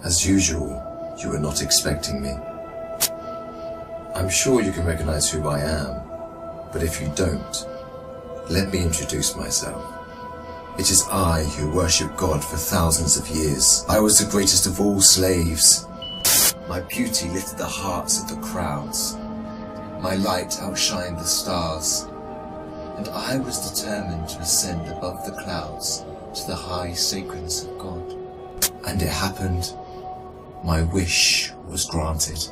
As usual, you were not expecting me. I'm sure you can recognize who I am, but if you don't, let me introduce myself. It is I who worship God for thousands of years. I was the greatest of all slaves. My beauty lifted the hearts of the crowds. My light outshined the stars. And I was determined to ascend above the clouds to the high sacredness of God. And it happened. My wish was granted.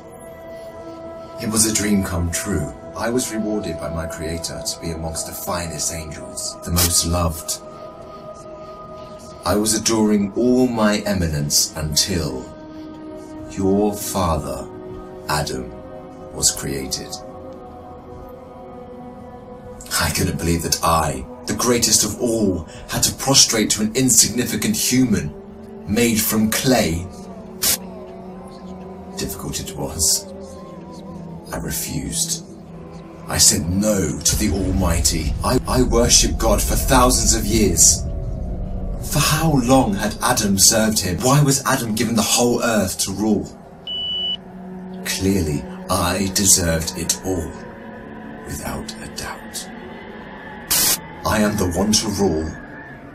It was a dream come true. I was rewarded by my Creator to be amongst the finest angels, the most loved. I was adoring all my eminence until your father, Adam, was created. I couldn't believe that I, the greatest of all, had to prostrate to an insignificant human made from clay. Difficult it was. I refused. I said no to the Almighty. I worshipped God for thousands of years. For how long had Adam served him? Why was Adam given the whole earth to rule? Clearly, I deserved it all, without a doubt. I am the one to rule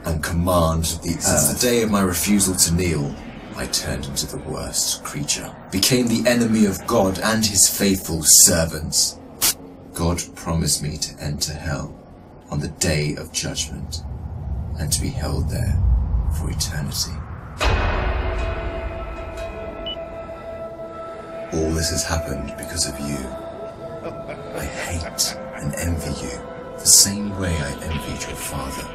and command the earth. Since the day of my refusal to kneel, I turned into the worst creature, became the enemy of God and his faithful servants. God promised me to enter hell on the day of judgment and to be held there for eternity. All this has happened because of you. I hate and envy you the same way I envied your father.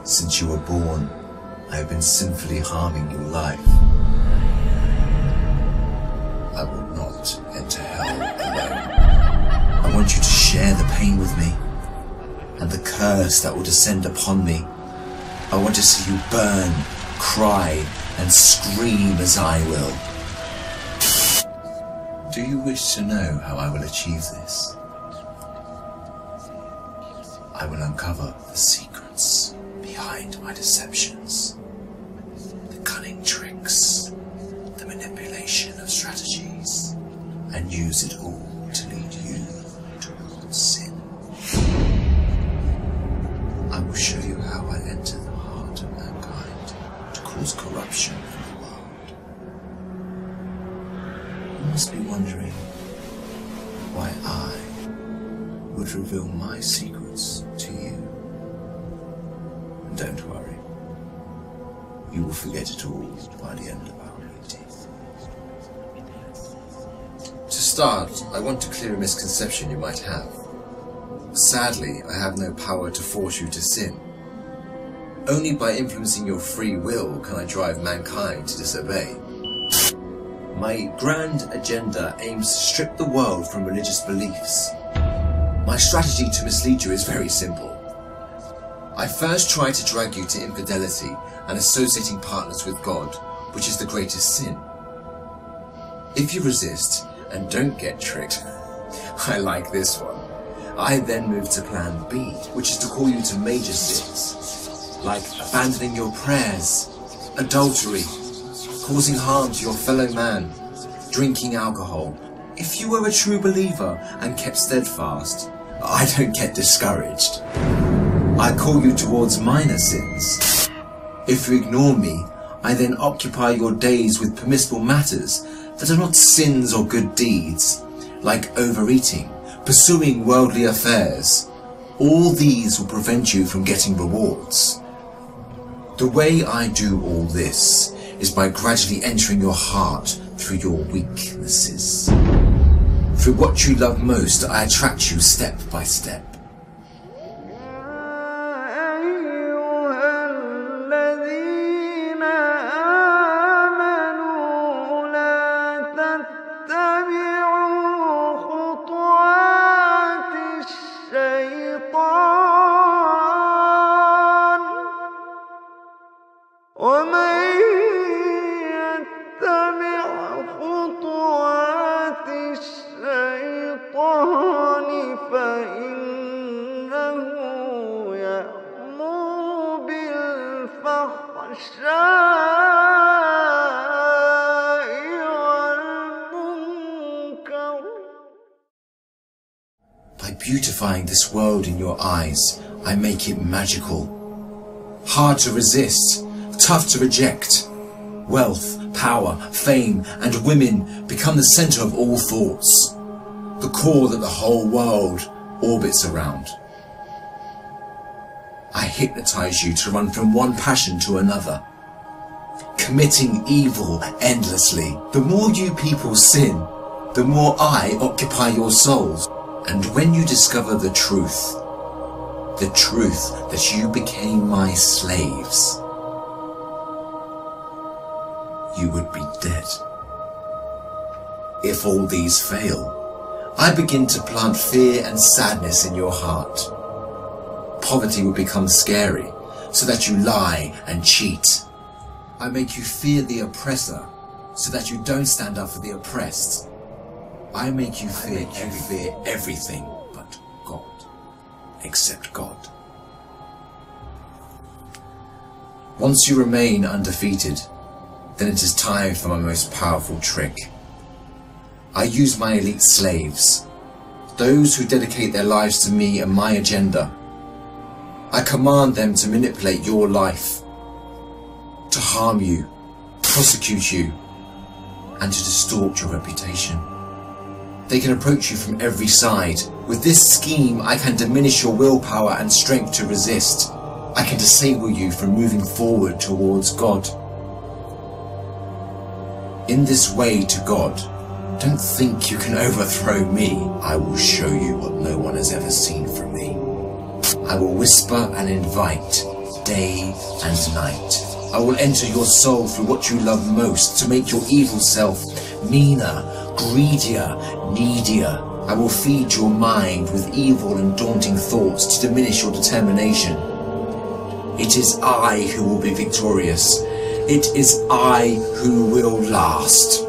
Since you were born, I have been sinfully harming your life. I will not enter hell alone. I want you to share the pain with me and the curse that will descend upon me. I want to see you burn, cry, and scream as I will. Do you wish to know how I will achieve this? I will uncover the secrets behind my deceptions, the cunning tricks, the manipulation of strategies, and use it all to lead you towards sin. I will show you how I enter the heart of mankind to cause corruption in the world. You must be wondering why I would reveal my secrets to you. And don't worry, you will forget it all by the end of our meeting. To start, I want to clear a misconception you might have. Sadly, I have no power to force you to sin. Only by influencing your free will can I drive mankind to disobey. My grand agenda aims to strip the world from religious beliefs. My strategy to mislead you is very simple. I first try to drag you to infidelity and associating partners with God, which is the greatest sin. If you resist and don't get tricked, I like this one. I then move to plan B, which is to call you to major sins, like abandoning your prayers, adultery, causing harm to your fellow man, drinking alcohol. If you were a true believer and kept steadfast, I don't get discouraged. I call you towards minor sins. If you ignore me, I then occupy your days with permissible matters that are not sins or good deeds, like overeating, pursuing worldly affairs. All these will prevent you from getting rewards. The way I do all this is by gradually entering your heart through your weaknesses. Through what you love most, I attract you step by step. فإنه يأمر بالفحشاء beautifying this world in your eyes, I make it magical. Hard to resist, tough to reject. Wealth, power, fame, and women become the center of all thoughts, the core that the whole world orbits around. I hypnotize you to run from one passion to another, committing evil endlessly. The more you people sin, the more I occupy your souls. And when you discover the truth that you became my slaves, you would be dead. If all these fail, I begin to plant fear and sadness in your heart. Poverty will become scary, so that you lie and cheat. I make you fear the oppressor, so that you don't stand up for the oppressed. I make you fear everything but God, except God. Once you remain undefeated, then it is time for my most powerful trick. I use my elite slaves, those who dedicate their lives to me and my agenda. I command them to manipulate your life, to harm you, prosecute you, and to distort your reputation. They can approach you from every side. With this scheme, I can diminish your willpower and strength to resist. I can disable you from moving forward towards God. In this way to God, don't think you can overthrow me. I will show you what no one has ever seen from me. I will whisper and invite, day and night. I will enter your soul through what you love most to make your evil self meaner, greedier, needier. I will feed your mind with evil and daunting thoughts to diminish your determination. It is I who will be victorious. It is I who will last.